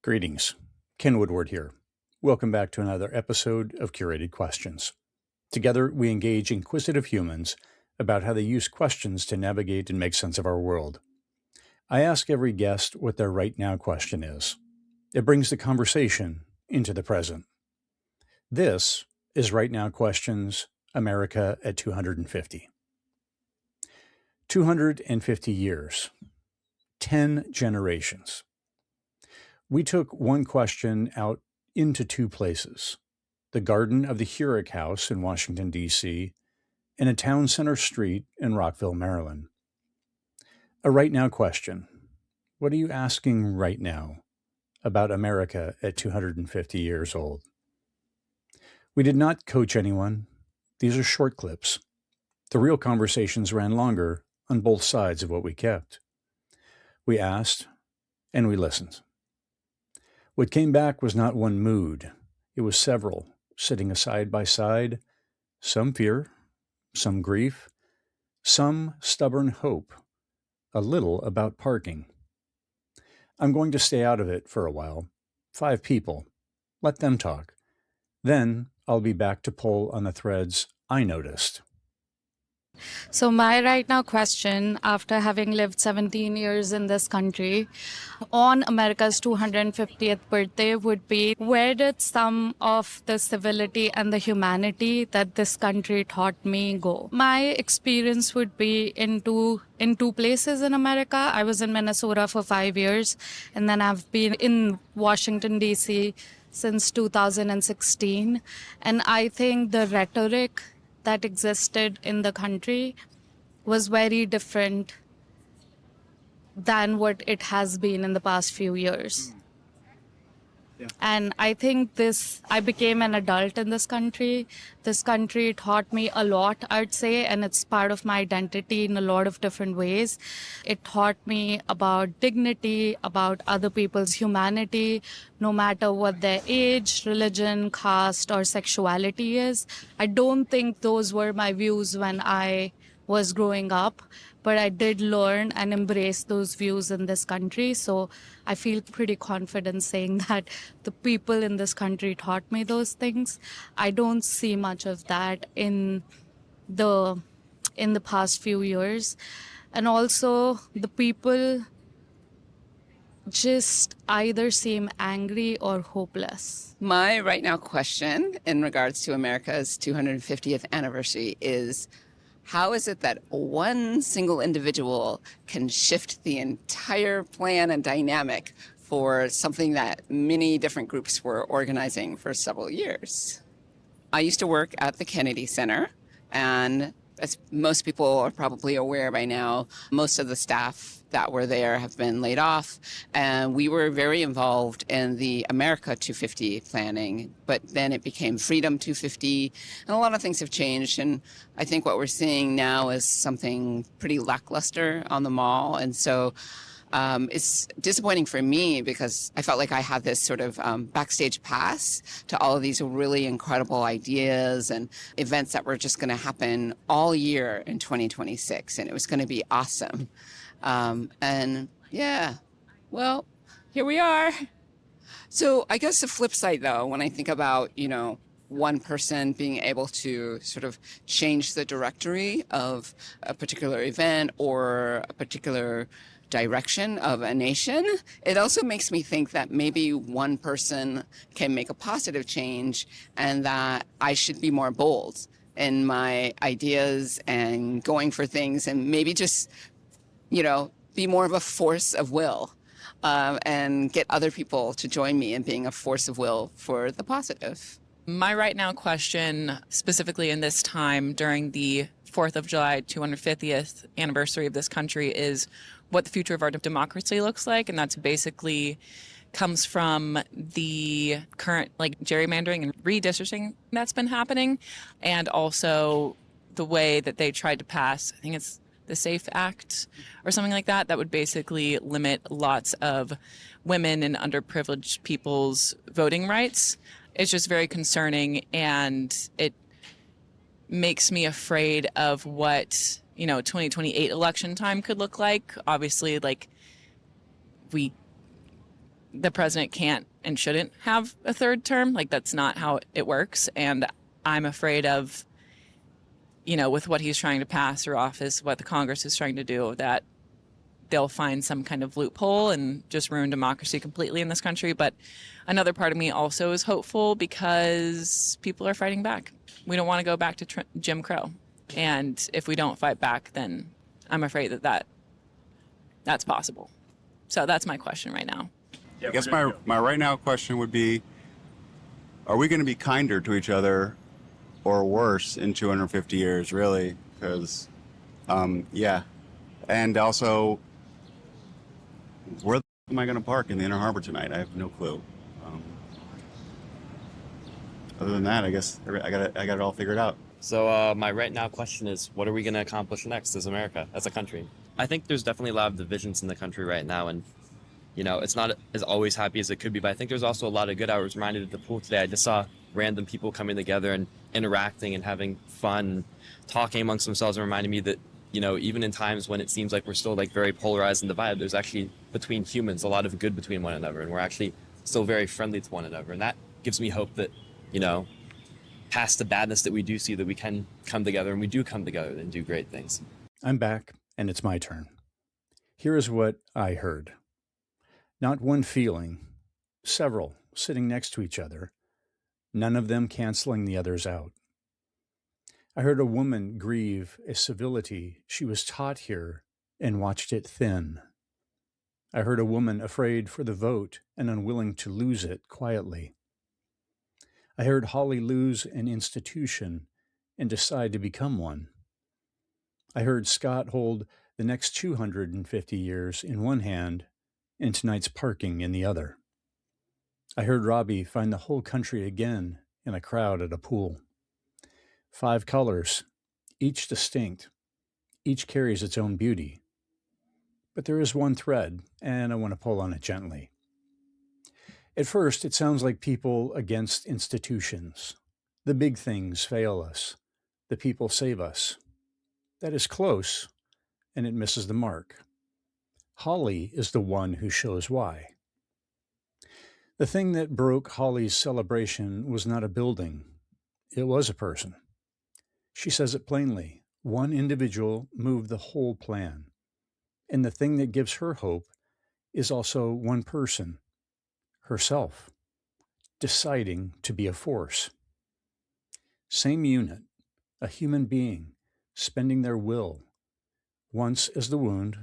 Greetings. Ken Woodward here. Welcome back to another episode of Curated Questions. Together, we engage inquisitive humans about how they use questions to navigate and make sense of our world. I ask every guest what their right now question is. It brings the conversation into the present. This is Right Now Questions, America at 250. 250 years. 10 generations. We took one question out into two places, the garden of the Heurich House in Washington, D.C., and a town center street in Rockville, Maryland. A right now question. What are you asking right now about America at 250 years old? We did not coach anyone. These are short clips. The real conversations ran longer on both sides of what we kept. We asked and we listened. What came back was not one mood. It was several, sitting side by side, some fear, some grief, some stubborn hope, a little about parking. I'm going to stay out of it for a while. 5 people. Let them talk. Then I'll be back to pull on the threads I noticed. So my right now question, after having lived 17 years in this country, on America's 250th birthday would be, where did some of the civility and the humanity that this country taught me go? My experience would be in two places in America. I was in Minnesota for 5 years, and then I've been in Washington, D.C. since 2016. And I think the rhetoric that existed in the country was very different than what it has been in the past few years. Yeah. And I think I became an adult in this country. This country taught me a lot, I'd say, and it's part of my identity in a lot of different ways. It taught me about dignity, about other people's humanity, no matter what their age, religion, caste, or sexuality is. I don't think those were my views when I was growing up, but I did learn and embrace those views in this country. So I feel pretty confident saying that the people in this country taught me those things. I don't see much of that in the past few years. And also the people just either seem angry or hopeless. My right now question in regards to America's 250th anniversary is, how is it that one single individual can shift the entire plan and dynamic for something that many different groups were organizing for several years? I used to work at the Kennedy Center, and as most people are probably aware by now, most of the staff that were there have been laid off, and we were very involved in the America 250 planning, but then it became Freedom 250, and a lot of things have changed, and I think what we're seeing now is something pretty lackluster on the mall, and so it's disappointing for me because I felt like I had this sort of backstage pass to all of these really incredible ideas and events that were just going to happen all year in 2026, and it was going to be awesome. And yeah, well, here we are. So I guess the flip side, though, when I think about, one person being able to sort of change the directory of a particular event or a particular direction of a nation, it also makes me think that maybe one person can make a positive change and that I should be more bold in my ideas and going for things and maybe just, be more of a force of will and get other people to join me in being a force of will for the positive. My right now question, specifically in this time during the 4th of July 250th anniversary of this country, is what the future of our democracy looks like. And that's basically comes from the current gerrymandering and redistricting that's been happening. And also the way that they tried to pass, I think it's the SAFE Act or something like that, that would basically limit lots of women and underprivileged people's voting rights. It's just very concerning, and it makes me afraid of what 2028 election time could look like. Obviously, we the president can't and shouldn't have a third term. Like, that's not how it works. And I'm afraid of, with what he's trying to pass through office, what the Congress is trying to do, that they'll find some kind of loophole and just ruin democracy completely in this country. But another part of me also is hopeful because people are fighting back. We don't want to go back to Jim Crow. And if we don't fight back, then I'm afraid that's possible. So that's my question right now. I guess my right now question would be, are we going to be kinder to each other or worse in 250 years, really? Because, yeah. And also, where the am I going to park in the Inner Harbor tonight? I have no clue. Other than that, I guess I got it all figured out. So my right now question is, what are we going to accomplish next as America, as a country? I think there's definitely a lot of divisions in the country right now, and it's not as always happy as it could be, but I think there's also a lot of good. I was reminded at the pool today, I just saw random people coming together and interacting and having fun, talking amongst themselves, and reminded me that, even in times when it seems like we're still like very polarized and divided, there's actually between humans a lot of good between one another, and we're actually still very friendly to one another. And that gives me hope that, past the badness that we do see, that we can come together, and we do come together and do great things. I'm back, and it's my turn. Here is what I heard. Not one feeling, several sitting next to each other, none of them canceling the others out. I heard a woman grieve a civility she was taught here and watched it thin. I heard a woman afraid for the vote and unwilling to lose it quietly. I heard Holly lose an institution and decide to become one. I heard Scott hold the next 250 years in one hand and tonight's parking in the other. I heard Robbie find the whole country again in a crowd at a pool. 5 colors, each distinct, each carries its own beauty. But there is one thread, and I want to pull on it gently. At first, it sounds like people against institutions. The big things fail us. The people save us. That is close, and it misses the mark. Holly is the one who shows why. The thing that broke Holly's celebration was not a building. It was a person. She says it plainly. One individual moved the whole plan. And the thing that gives her hope is also one person, herself, deciding to be a force. Same unit, a human being, spending their will, once as the wound,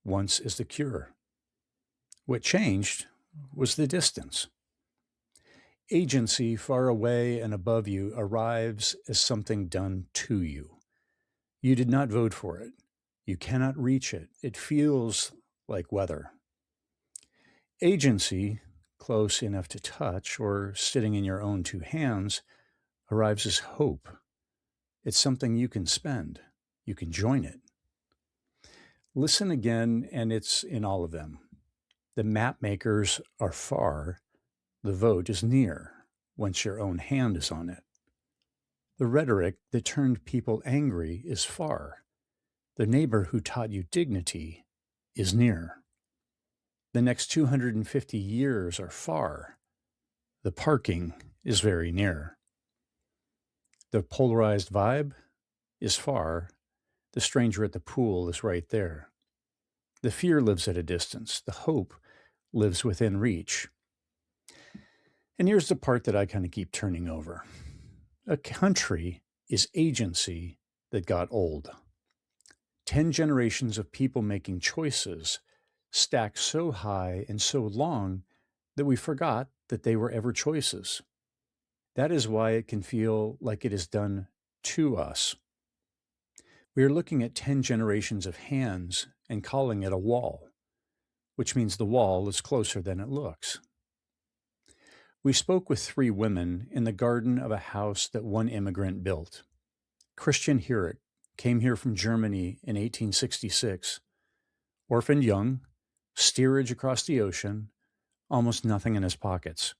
once as the cure. What changed was the distance. Agency far away and above you arrives as something done to you. You did not vote for it. You cannot reach it. It feels like weather. Agency, close enough to touch or sitting in your own 2 hands, arrives as hope. It's something you can spend. You can join it. Listen again, and it's in all of them. The map makers are far. The vote is near, once your own hand is on it. The rhetoric that turned people angry is far. The neighbor who taught you dignity is near. The next 250 years are far. The parking is very near. The polarized vibe is far. The stranger at the pool is right there. The fear lives at a distance. The hope lives within reach. And here's the part that I kind of keep turning over. A country is agency that got old. 10 generations of people making choices stacked so high and so long that we forgot that they were ever choices. That is why it can feel like it is done to us. We are looking at 10 generations of hands and calling it a wall, which means the wall is closer than it looks. We spoke with 3 women in the garden of a house that one immigrant built. Christian Heurich came here from Germany in 1866, orphaned young, steerage across the ocean, almost nothing in his pockets.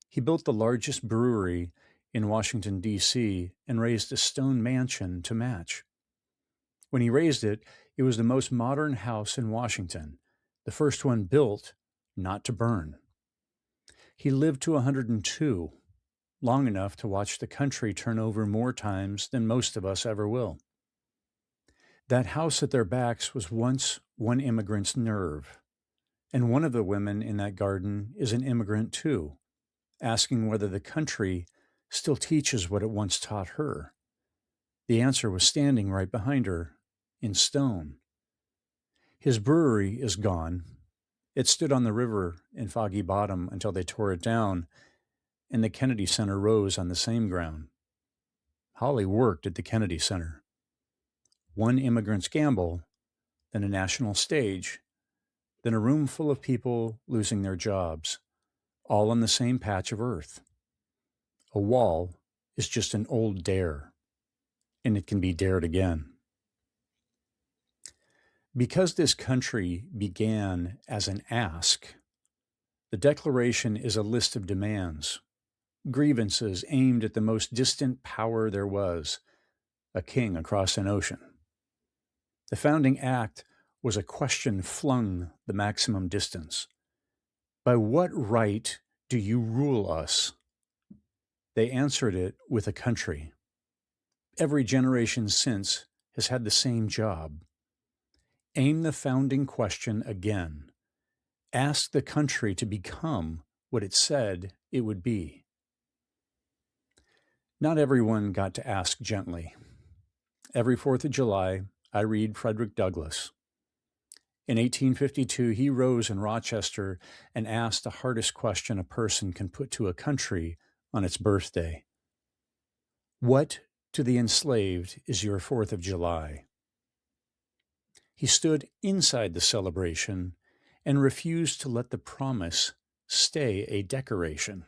He built the largest brewery in Washington, D.C., and raised a stone mansion to match. When he raised it, it was the most modern house in Washington, the first one built not to burn. He lived to 102, long enough to watch the country turn over more times than most of us ever will. That house at their backs was once one immigrant's nerve, and one of the women in that garden is an immigrant too, asking whether the country still teaches what it once taught her. The answer was standing right behind her, in stone. His brewery is gone. It stood on the river in Foggy Bottom until they tore it down, and the Kennedy Center rose on the same ground. Holly worked at the Kennedy Center. One immigrant's gamble, then a national stage, then a room full of people losing their jobs, all on the same patch of earth. A wall is just an old dare, and it can be dared again. Because this country began as an ask, the Declaration is a list of demands, grievances aimed at the most distant power there was, a king across an ocean. The founding act was a question flung the maximum distance. By what right do you rule us? They answered it with a country. Every generation since has had the same job. Aim the founding question again. Ask the country to become what it said it would be. Not everyone got to ask gently. Every 4th of July, I read Frederick Douglass. In 1852, he rose in Rochester and asked the hardest question a person can put to a country on its birthday. What to the enslaved is your 4th of July? He stood inside the celebration and refused to let the promise stay a decoration.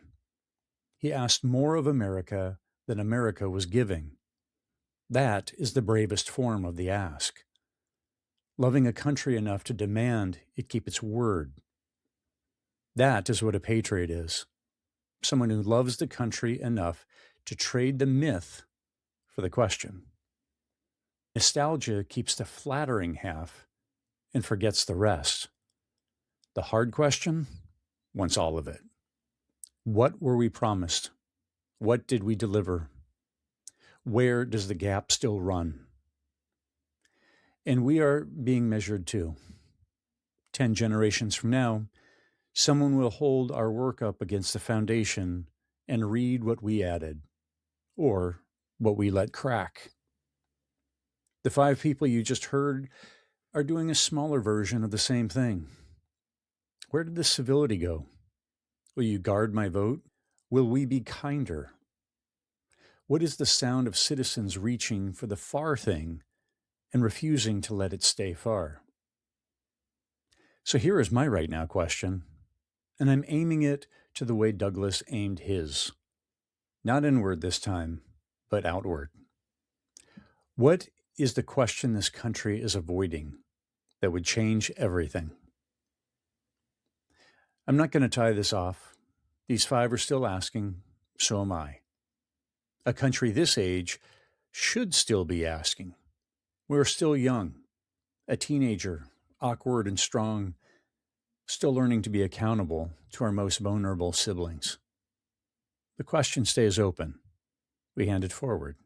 He asked more of America than America was giving. That is the bravest form of the ask. Loving a country enough to demand it keep its word. That is what a patriot is. Someone who loves the country enough to trade the myth for the question. Nostalgia keeps the flattering half and forgets the rest. The hard question wants all of it. What were we promised? What did we deliver? Where does the gap still run? And we are being measured too. 10 generations from now, someone will hold our work up against the foundation and read what we added, or what we let crack. The 5 people you just heard are doing a smaller version of the same thing. Where did the civility go? Will you guard my vote? Will we be kinder? What is the sound of citizens reaching for the far thing and refusing to let it stay far? So here is my right now question, and I'm aiming it to the way Douglass aimed his. Not inward this time, but outward. What is the question this country is avoiding that would change everything? I'm not going to tie this off. These 5 are still asking, so am I. A country this age should still be asking. We're still young, a teenager, awkward and strong, still learning to be accountable to our most vulnerable siblings. The question stays open. We hand it forward.